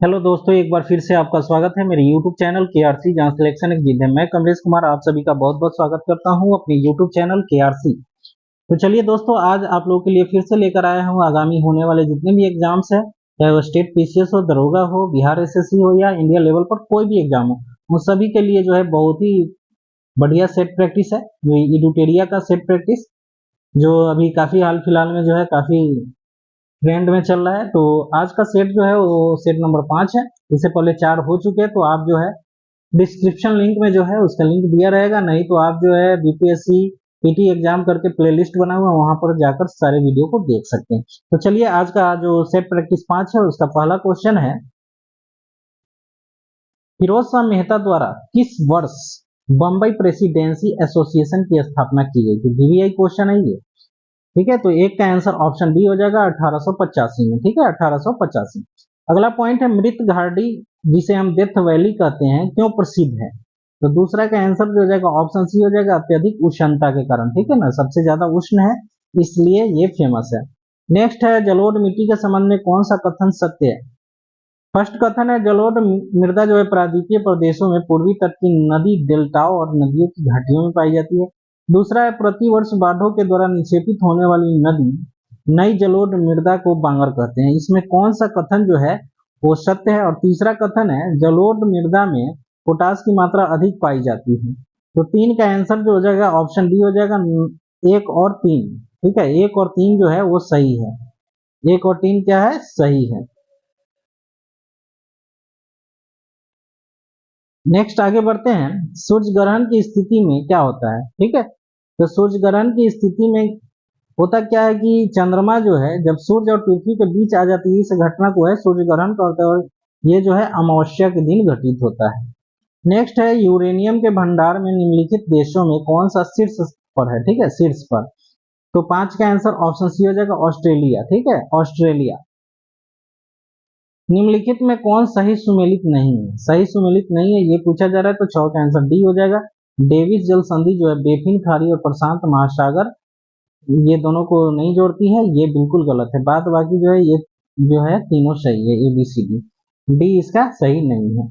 Hello दोस्तों, एक बार फिर से आपका स्वागत है मेरे YouTube चैनल KRC जहां सिलेक्शन एक जिद है। मैं कमलेश कुमार आप सभी का बहुत बहुत स्वागत करता हूं अपने YouTube चैनल KRC। तो चलिए दोस्तों, आज आप लोगों के लिए फिर से लेकर आया हूं आगामी होने वाले जितने भी एग्जाम्स है, चाहे वो स्टेट PCS हो, दरोगा हो, बिहार SSC हो या इंडिया लेवल पर कोई भी एग्जाम हो, उन सभी के लिए जो है बहुत ही बढ़िया सेट प्रैक्टिस है। जो इडुटेरिया का सेट प्रैक्टिस जो अभी काफी हाल फिलहाल में जो है काफी ट्रेंड में चल रहा है। तो आज का सेट जो है वो सेट नंबर 5 है। इससे पहले 4 हो चुके हैं। तो आप जो है डिस्क्रिप्शन लिंक में जो है उसका लिंक दिया रहेगा, नहीं तो आप जो है BPSC PT एग्जाम करके प्लेलिस्ट बना हुआ है, वहां पर जाकर सारे वीडियो को देख सकते हैं। तो चलिए, आज का जो सेट प्रैक्टिस 5 है उसका पहला क्वेश्चन है, फिरोज शाह मेहता द्वारा किस वर्ष बम्बई प्रेसिडेंसी एसोसिएशन की स्थापना की गई थी? VVI क्वेश्चन है ये। ठीक है, तो एक का आंसर ऑप्शन डी हो जाएगा 1885 में। ठीक है, 1885। अगला पॉइंट है, मृत घाटी जिसे हम डेथ वैली कहते हैं क्यों प्रसिद्ध है? तो दूसरा का आंसर जो हो जाएगा ऑप्शन सी हो जाएगा, अत्यधिक उष्णता के कारण। ठीक है ना, सबसे ज्यादा उष्ण है इसलिए ये फेमस है। नेक्स्ट है, जलोढ़ मिट्टी के संबंध में कौन सा कथन सत्य है? फर्स्ट कथन है, जलोढ़ मृदा जो है प्रायद्वीपीय प्रदेशों में पूर्वी तट की नदी डेल्टाओं और नदियों की घाटियों में पाई जाती है। दूसरा है, प्रतिवर्ष बाढ़ों के द्वारा निक्षेपित होने वाली नदी नई जलोढ़ मृदा को बांगर कहते हैं। इसमें कौन सा कथन जो है वो सत्य है? और तीसरा कथन है, जलोढ़ मृदा में पोटास की मात्रा अधिक पाई जाती है। तो तीन का आंसर जो हो जाएगा ऑप्शन डी हो जाएगा, एक और तीन। ठीक है, एक और तीन जो है वो सही है। एक और तीन क्या है? सही है। नेक्स्ट आगे बढ़ते हैं, सूर्य ग्रहण की स्थिति में क्या होता है? ठीक है, तो सूर्य ग्रहण की स्थिति में होता क्या है कि चंद्रमा जो है जब सूर्य और पृथ्वी के बीच आ जाती है, इस घटना को है सूर्य ग्रहण कहते हैं, और ये जो है अमावस्या के दिन घटित होता है। नेक्स्ट है, यूरेनियम के भंडार में निम्नलिखित देशों में कौन सा शीर्ष पर है? ठीक है, शीर्ष पर। तो 5 का आंसर ऑप्शन सी हो जाएगा, ऑस्ट्रेलिया। ठीक है, ऑस्ट्रेलिया। निम्नलिखित में कौन सही सुमेलित नहीं है? सही सुमेलित नहीं है ये पूछा जा रहा है, तो 6 का आंसर डी हो जाएगा। डेविस जल संधि जो है बेफिन खाड़ी और प्रशांत महासागर ये दोनों को नहीं जोड़ती है, ये बिल्कुल गलत है। बात बाकी जो है ये जो है तीनों सही है, ABCD। डी इसका सही नहीं है।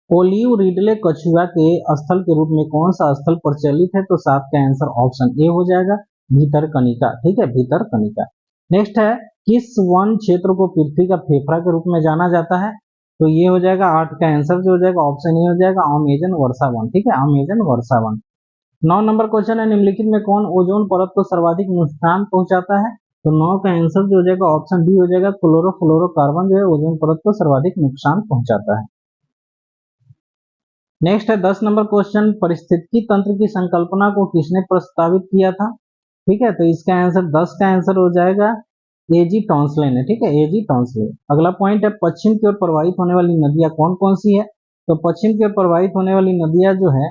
ओलिव रिडले कछुआ के स्थल के रूप में कौन सा स्थल प्रचलित है? तो 7 का आंसर ऑप्शन ए हो जाएगा, भीतरकनिका। ठीक है, भीतरकनिका। नेक्स्ट है, किस वन क्षेत्र को पृथ्वी का फेफड़ा के रूप में जाना जाता है? तो ये हो जाएगा 8 का आंसर जो हो जाएगा ऑप्शन ए हो जाएगा, अमेजन वर्षा वन। ठीक है, अमेजन वर्षा वन। 9 नंबर क्वेश्चन है, निम्नलिखित में कौन ओजोन परत को सर्वाधिक नुकसान पहुंचाता है? तो 9 का आंसर जो हो जाएगा ऑप्शन डी हो जाएगा, क्लोरोफ्लोरोकार्बन जो है ओजोन परत को सर्वाधिक नुकसान पहुंचाता है। नेक्स्ट है 10 नंबर क्वेश्चन, परिस्थितिकी तंत्र की संकल्पना को किसने प्रस्तावित किया था? ठीक है, तो इसका आंसर 10 का आंसर हो जाएगा AG टॉन्सले ने। ठीक है, AG टॉन्सले। अगला पॉइंट है, पश्चिम की ओर प्रवाहित होने वाली नदियां कौन कौन सी है? तो पश्चिम की ओर प्रवाहित होने वाली नदियां जो है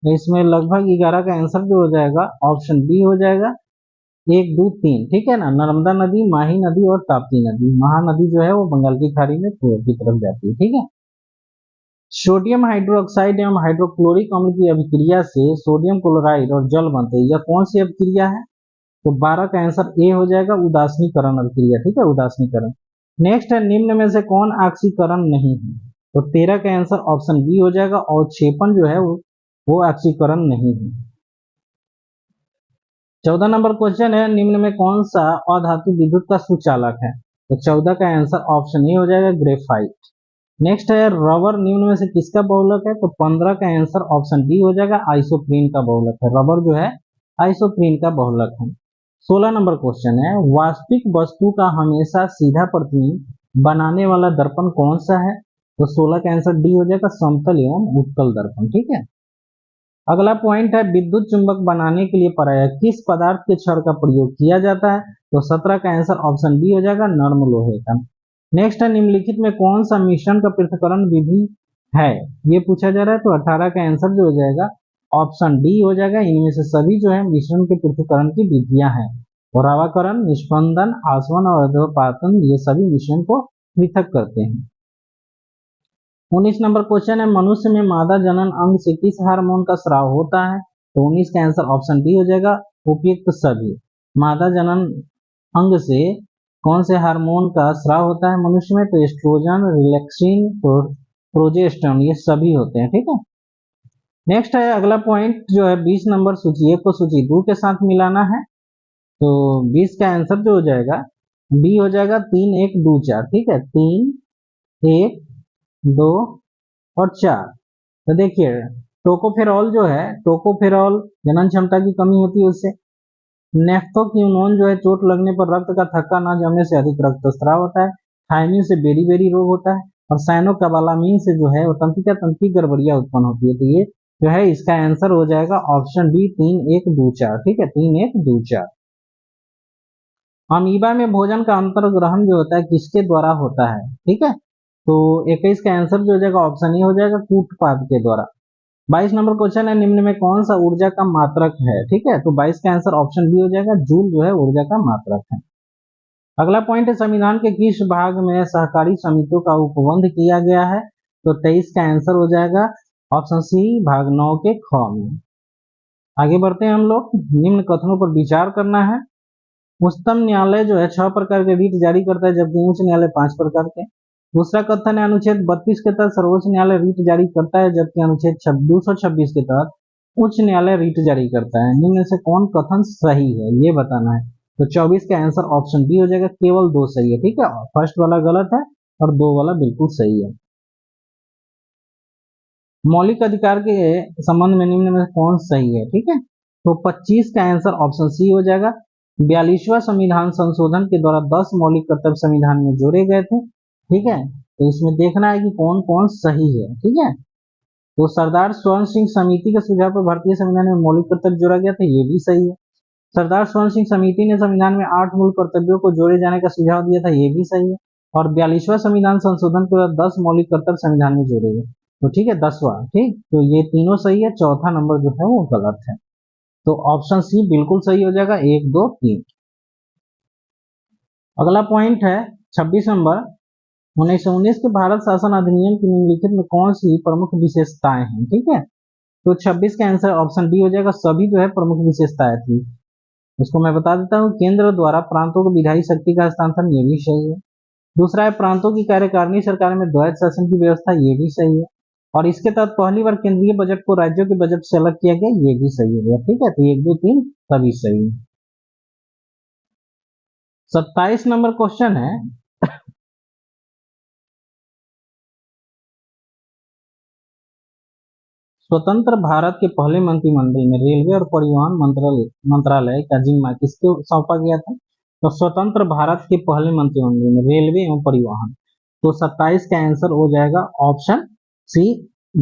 इसमें लगभग 11 का आंसर जो हो जाएगा ऑप्शन बी हो जाएगा, 1 2 3। ठीक है ना, नर्मदा नदी, माही नदी और ताप्ती नदी। महानदी जो है वो बंगाल की खाड़ी में पूर्व की तरफ जाती है। ठीक है, सोडियम हाइड्रोक्साइड एवं हाइड्रोक्लोरिक अम्ल की अभिक्रिया से सोडियम क्लोराइड और जल बनते हैं, यह कौन सी अभिक्रिया है? तो 12 का आंसर ए हो जाएगा, उदासीनीकरण अभिक्रिया। ठीक है, उदासीनीकरण। नेक्स्ट है, निम्न में से कौन ऑक्सीकरण नहीं है? तो 13 का आंसर ऑप्शन बी हो जाएगा, अवक्षेपण जो है वो ऑक्सीकरण नहीं है। 14 नंबर क्वेश्चन है, निम्न में कौन सा अधातु विद्युत का सुचालक है? तो 14 का आंसर ऑप्शन ए हो जाएगा, ग्रेफाइट। नेक्स्ट है, रबर निम्न में से किसका बहुलक है? तो 15 का आंसर ऑप्शन डी हो जाएगा, आइसोप्रीन का बहुलक है। रबर जो है आइसोप्रीन का बहुलक है। 16 नंबर क्वेश्चन है, वास्तविक वस्तु का हमेशा सीधा प्रतिबिंब बनाने वाला दर्पण कौन सा है? तो 16 का आंसर डी हो जाएगा, समतल एवं उत्तल दर्पण। ठीक है, अगला पॉइंट है, विद्युत चुंबक बनाने के लिए प्रायः किस पदार्थ के छड़ का प्रयोग किया जाता है? तो 17 का आंसर ऑप्शन बी हो जाएगा, नर्म लोहे का। नेक्स्ट है, निम्नलिखित में कौन सा मिश्रण का पृथक्करण विधि है? ये पूछा जा रहा है, तो 18 का आंसर जो हो जाएगा ऑप्शन डी हो जाएगा, इनमें से सभी जो है मिश्रण के पृथक्करण की विधियां हैं। रावाकरण, निष्पंदन, आसवन और अध्रुवपातन, ये सभी मिश्रण को पृथक करते हैं। 19 नंबर क्वेश्चन है, मनुष्य में मादा जनन अंग से किस हार्मोन का स्राव होता है? तो 19 का आंसर ऑप्शन डी हो जाएगा, उपयुक्त सभी। मादा जनन अंग से कौन से हार्मोन का स्राव होता है मनुष्य में? तो एस्ट्रोजन, रिलैक्सिन, प्रोजेस्टेरोन, ये सभी होते हैं। ठीक है। नेक्स्ट है अगला पॉइंट जो है 20 नंबर, सूची 1 को सूची 2 के साथ मिलाना है। तो 20 का आंसर जो हो जाएगा बी हो जाएगा 3 1 2 4। ठीक है, 3 1 2 और 4। तो देखिए टोकोफेरॉल जो है, टोकोफेरॉल जनन क्षमता की कमी होती है उससे। नेफ्थोक्विनोन जो है चोट लगने पर रक्त का थक्का न जमने से अधिक रक्तस्राव होता है। थायमिन से बेरी रोग होता है। और साइनोकोबालामिन से जो है वो तंत्रिका तंत्रिकी गड़बड़ियां उत्पन्न होती है। तो ये जो है इसका आंसर हो जाएगा ऑप्शन बी 3 1 2 4। ठीक है, 3 1 2 4। अमीबा में भोजन का अंतर्ग्रहण जो होता है किसके द्वारा होता है? ठीक है, तो 21 का आंसर जो हो जाएगा ऑप्शन ए हो जाएगा, कूटपाद के द्वारा। 22 नंबर क्वेश्चन है, निम्न में कौन सा ऊर्जा का मात्रक है? ठीक है, तो 22 का आंसर ऑप्शन बी हो जाएगा, जूल जो है ऊर्जा का मात्रक है। अगला पॉइंट है, संविधान के किस भाग में सहकारी समितियों का उपबंध किया गया है? तो 23 का आंसर हो जाएगा ऑप्शन सी, भाग 9 के ख में। आगे बढ़ते हैं हम लोग। निम्न कथनों पर विचार करना है। उच्चतम न्यायालय जो है 6 प्रकार के रीट जारी करता है, जबकि उच्च न्यायालय 5 प्रकार के। दूसरा कथन है, अनुच्छेद 32 के तहत सर्वोच्च न्यायालय रीट जारी करता है, जबकि अनुच्छेद 226 के तहत उच्च न्यायालय रीट जारी करता है। निम्न से कौन कथन सही है ये बताना है। तो 24 का आंसर ऑप्शन बी हो जाएगा, केवल 2 सही है। ठीक है, फर्स्ट वाला गलत है और 2 वाला बिल्कुल सही है। मौलिक अधिकार के संबंध में निम्न में कौन सही है? ठीक है, तो 25 का आंसर ऑप्शन सी हो जाएगा। 42वां संविधान संशोधन के द्वारा 10 मौलिक कर्तव्य संविधान में जोड़े गए थे। ठीक है, तो इसमें देखना है कि कौन कौन सही है। ठीक है, तो सरदार स्वर्ण सिंह समिति के सुझाव पर भारतीय संविधान में मौलिक कर्तव्य जोड़ा गया था, ये भी सही है। सरदार स्वर्ण सिंह समिति ने संविधान में 8 मूल कर्तव्यों को जोड़े जाने का सुझाव दिया था, ये भी सही है। और 42वां संविधान संशोधन के बाद 10 मौलिक कर्तव्य संविधान में जोड़े गए। तो ठीक है, 10वां। ठीक, तो ये तीनों सही है, चौथा नंबर जो है वो गलत है। तो ऑप्शन सी बिल्कुल सही हो जाएगा, 1 2 3। अगला पॉइंट है 26 नंबर, 1919 के भारत शासन अधिनियम की निम्नलिखित में कौन सी प्रमुख विशेषताएं हैं? ठीक है, तो 26 का आंसर ऑप्शन डी हो जाएगा, सभी जो है प्रमुख विशेषताएं थी। इसको मैं बता देता हूँ, केंद्र द्वारा प्रांतों को विधायी शक्ति का हस्तांतरण, ये भी सही है। दूसरा है प्रांतों की कार्यकारिणी सरकार में द्वैध शासन की व्यवस्था, ये भी सही है। और इसके तहत पहली बार केंद्रीय बजट को राज्यों के बजट से अलग किया गया, ये भी सही हो गया। ठीक है, तो 1 2 3 सभी सही है। 27 नंबर क्वेश्चन है, स्वतंत्र भारत के पहले मंत्रिमंडल में रेलवे और परिवहन मंत्रालय का जिम्मा किसको सौंपा गया था? तो स्वतंत्र भारत के पहले मंत्रिमंडल में रेलवे एवं परिवहन, तो 27 का आंसर हो जाएगा ऑप्शन सी,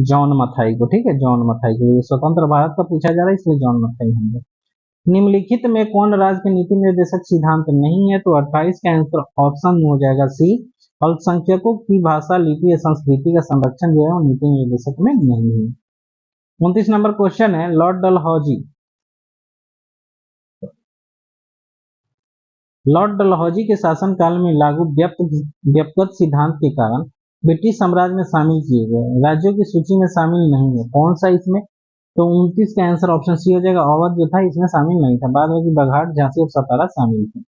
जॉन मथाई को। ठीक है, जॉन मथाई को, ये स्वतंत्र भारत का पूछा जा रहा है इसलिए जॉन मथाई होंगे। निम्नलिखित में कौन राज्य के नीति निर्देशक सिद्धांत नहीं है? तो 28 का आंसर ऑप्शन हो जाएगा सी, अल्पसंख्यकों की भाषा, लिपि या संस्कृति का संरक्षण जो है वो नीति निर्देशक में नहीं है। 29 नंबर क्वेश्चन है, लॉर्ड डलहौजी के शासनकाल में लागू व्यक्तिगत सिद्धांत के कारण ब्रिटिश साम्राज्य में शामिल किए गए राज्यों की सूची में शामिल नहीं है, कौन सा इसमें? तो 29 का आंसर ऑप्शन सी हो जाएगा, अवध जो था इसमें शामिल नहीं था, बाद में बघाट, झांसी और सतारा शामिल थे।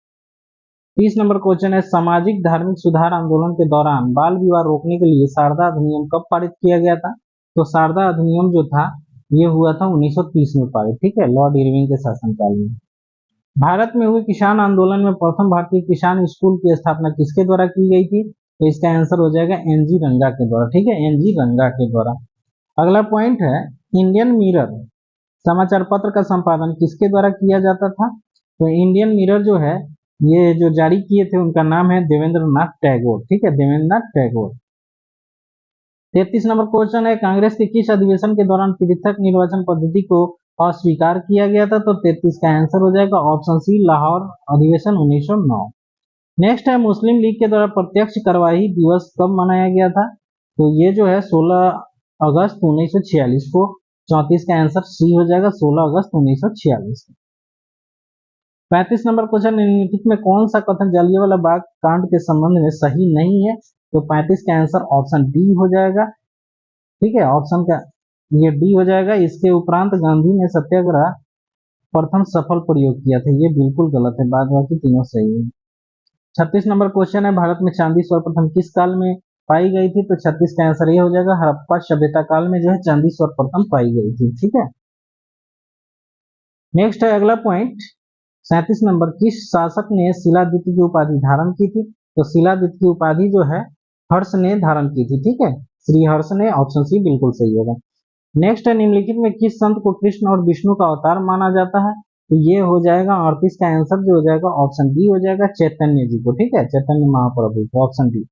30 नंबर क्वेश्चन है, सामाजिक धार्मिक सुधार आंदोलन के दौरान बाल विवाह रोकने के लिए शारदा अधिनियम कब पारित किया गया था? तो शारदा अधिनियम जो था ये हुआ था 1930 में पारित। ठीक है, लॉर्ड इरविन के शासनकाल में। भारत में हुए किसान आंदोलन में प्रथम भारतीय किसान स्कूल की स्थापना किसके द्वारा की गई थी? तो इसका आंसर हो जाएगा एनजी रंगा के द्वारा। ठीक है, एनजी रंगा के द्वारा। अगला पॉइंट है, इंडियन मिरर समाचार पत्र का संपादन किसके द्वारा किया जाता था? तो इंडियन मिरर जो है ये जो जारी किए थे उनका नाम है देवेंद्र नाथ टैगोर। ठीक है, देवेंद्र नाथ टैगोर। 33 नंबर क्वेश्चन है, कांग्रेस के किस अधिवेशन के दौरान पृथक निर्वाचन पद्धति को अस्वीकार किया गया था? तो 33 का आंसर हो जाएगा ऑप्शन सी, लाहौर अधिवेशन 1909। नेक्स्ट है, मुस्लिम लीग के द्वारा प्रत्यक्ष कार्यवाही दिवस कब मनाया गया था? तो ये जो है 16 अगस्त 1946 को। 34 का आंसर सी हो जाएगा, 16 अगस्त 1946। 35 नंबर क्वेश्चन, निम्नलिखित में कौन सा कथन जलियांवाला बाग कांड के संबंध में सही नहीं है? तो 35 का आंसर ऑप्शन डी हो जाएगा। ठीक है, ऑप्शन का ये डी हो जाएगा। इसके उपरांत गांधी ने सत्याग्रह प्रथम सफल प्रयोग किया था, ये बिल्कुल गलत है, बाद बाकी तीनों सही है। 36 नंबर क्वेश्चन है, भारत में चांदी सर्वप्रथम किस काल में पाई गई थी? तो 36 का आंसर ये हो जाएगा, हड़प्पा सभ्यता काल में जो है चांदी सर्वप्रथम पाई गई थी। ठीक है, नेक्स्ट है अगला पॉइंट 37 नंबर, किस शासक ने शिलादित्य की उपाधि धारण की थी? तो शिलादित्य की उपाधि जो है हर्ष ने धारण की थी। ठीक है, श्री हर्ष ने, ऑप्शन सी बिल्कुल सही होगा। नेक्स्ट है, निम्नलिखित में किस संत को कृष्ण और विष्णु का अवतार माना जाता है? तो ये हो जाएगा 38 का आंसर जो हो जाएगा ऑप्शन बी हो जाएगा, चैतन्य जी को। ठीक है, चैतन्य महाप्रभु को, ऑप्शन डी।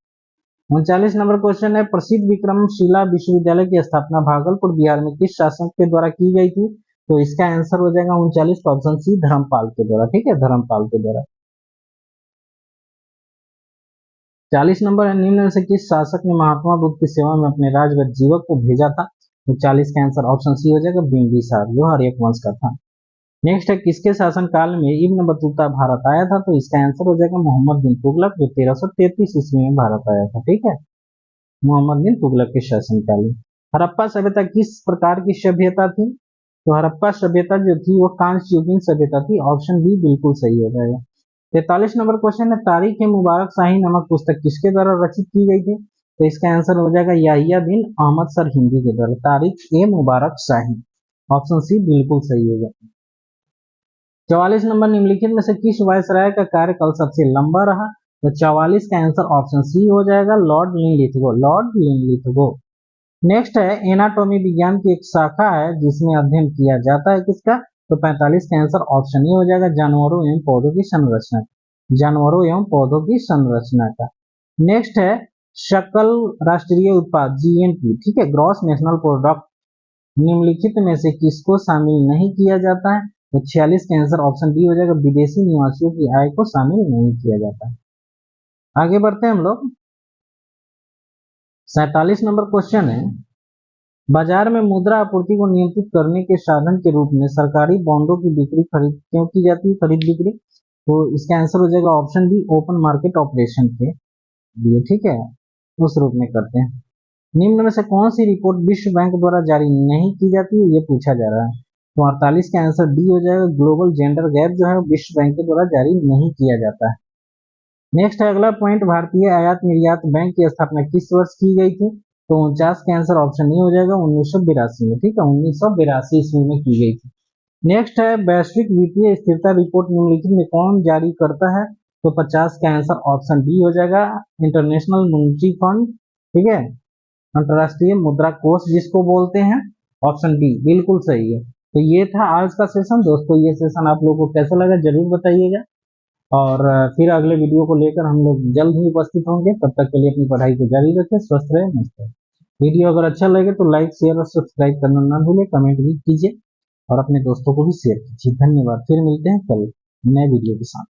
39 नंबर क्वेश्चन है, प्रसिद्ध विक्रमशिला विश्वविद्यालय की स्थापना भागलपुर बिहार में किस शासक के द्वारा की गई थी? तो इसका आंसर हो जाएगा 39 का ऑप्शन सी, धर्मपाल के द्वारा। ठीक है, धर्मपाल के द्वारा। 40 नंबर है, निम्न में से किस शासक ने महात्मा बुद्ध की सेवा में अपने राजगद्द जीवक को भेजा था? तो 40 का आंसर ऑप्शन सी हो जाएगा, बिंबिसार, जो हर्यक वंश का था। नेक्स्ट है, किसके शासन काल में इब्न बतूता भारत आया था? तो इसका आंसर हो जाएगा मोहम्मद बिन तुगलक, जो 1333 ईस्वी में भारत आया था। ठीक है, मोहम्मद बिन तुगलक के शासनकाल में। हड़प्पा सभ्यता किस प्रकार की सभ्यता थी? तो हड़प्पा सभ्यता जो थी वो कांस्य युगीन सभ्यता थी, ऑप्शन बी बिल्कुल सही हो जाएगा। 43 नंबर क्वेश्चन है, तारीख ए मुबारक शाही नामक पुस्तक किसके द्वारा रचित की गई थी? तो इसका आंसर हो जाएगा याहिया बिन अहमद सर हिंदी के द्वारा, तारीख ए मुबारक शाही, ऑप्शन सी बिल्कुल सही होगा। 44 नंबर, निम्नलिखित में से किस वायसराय का कार्यकाल सबसे लंबा रहा? तो 44 का आंसर ऑप्शन सी हो जाएगा, Lord Linlithgow, Lord Linlithgow. Next है, एनाटॉमी विज्ञान की एक शाखा है जिसमें अध्ययन किया जाता है किसका? तो 45 का आंसर ऑप्शन ए हो जाएगा, जानवरों एवं पौधों की संरचना, जानवरों एवं पौधों की संरचना का। नेक्स्ट है, सकल राष्ट्रीय उत्पाद जीएनपी, ठीक है, ग्रॉस नेशनल प्रोडक्ट, निम्नलिखित में से किसको शामिल नहीं किया जाता है? तो 46 का आंसर ऑप्शन बी हो जाएगा, विदेशी निवासियों की आय को शामिल नहीं किया जाता है। आगे बढ़ते हैं हम लोग। 47 नंबर क्वेश्चन है, बाजार में मुद्रा आपूर्ति को नियंत्रित करने के साधन के रूप में सरकारी बॉन्डों की बिक्री खरीद क्यों की जाती है, खरीद बिक्री? तो इसका आंसर हो जाएगा option B, open market operation के लिए। ठीक है, उस रूप में करते हैं। निम्न में से कौन सी रिपोर्ट विश्व बैंक द्वारा जारी नहीं की जाती है, ये पूछा जा रहा है। तो 48 का आंसर डी हो जाएगा, ग्लोबल जेंडर गैप जो है विश्व बैंक के द्वारा जारी नहीं किया जाता है। नेक्स्ट है अगला पॉइंट, भारतीय आयात निर्यात बैंक की स्थापना किस वर्ष की गई थी? तो 49 का आंसर ऑप्शन नहीं हो जाएगा, 1982 में। ठीक है, 1982 ईस्वी में की गई थी। नेक्स्ट है, वैश्विक वित्तीय स्थिरता रिपोर्ट निम्नलिखित में कौन जारी करता है? तो 50 का आंसर ऑप्शन डी हो जाएगा, इंटरनेशनल मॉनिटरी फंड। ठीक है, अंतरराष्ट्रीय मुद्रा कोष जिसको बोलते हैं, ऑप्शन डी बिल्कुल सही है। तो ये था आज का सेशन दोस्तों, ये सेशन आप लोगों को कैसा लगा जरूर बताइएगा, और फिर अगले वीडियो को लेकर हम लोग जल्द ही उपस्थित होंगे। तब तक के लिए अपनी पढ़ाई को जारी रखें, स्वस्थ रहे, मस्त रहे। वीडियो अगर अच्छा लगे तो लाइक शेयर और सब्सक्राइब करना ना भूलें, कमेंट भी कीजिए और अपने दोस्तों को भी शेयर कीजिए। धन्यवाद, फिर मिलते हैं कल नए वीडियो के साथ।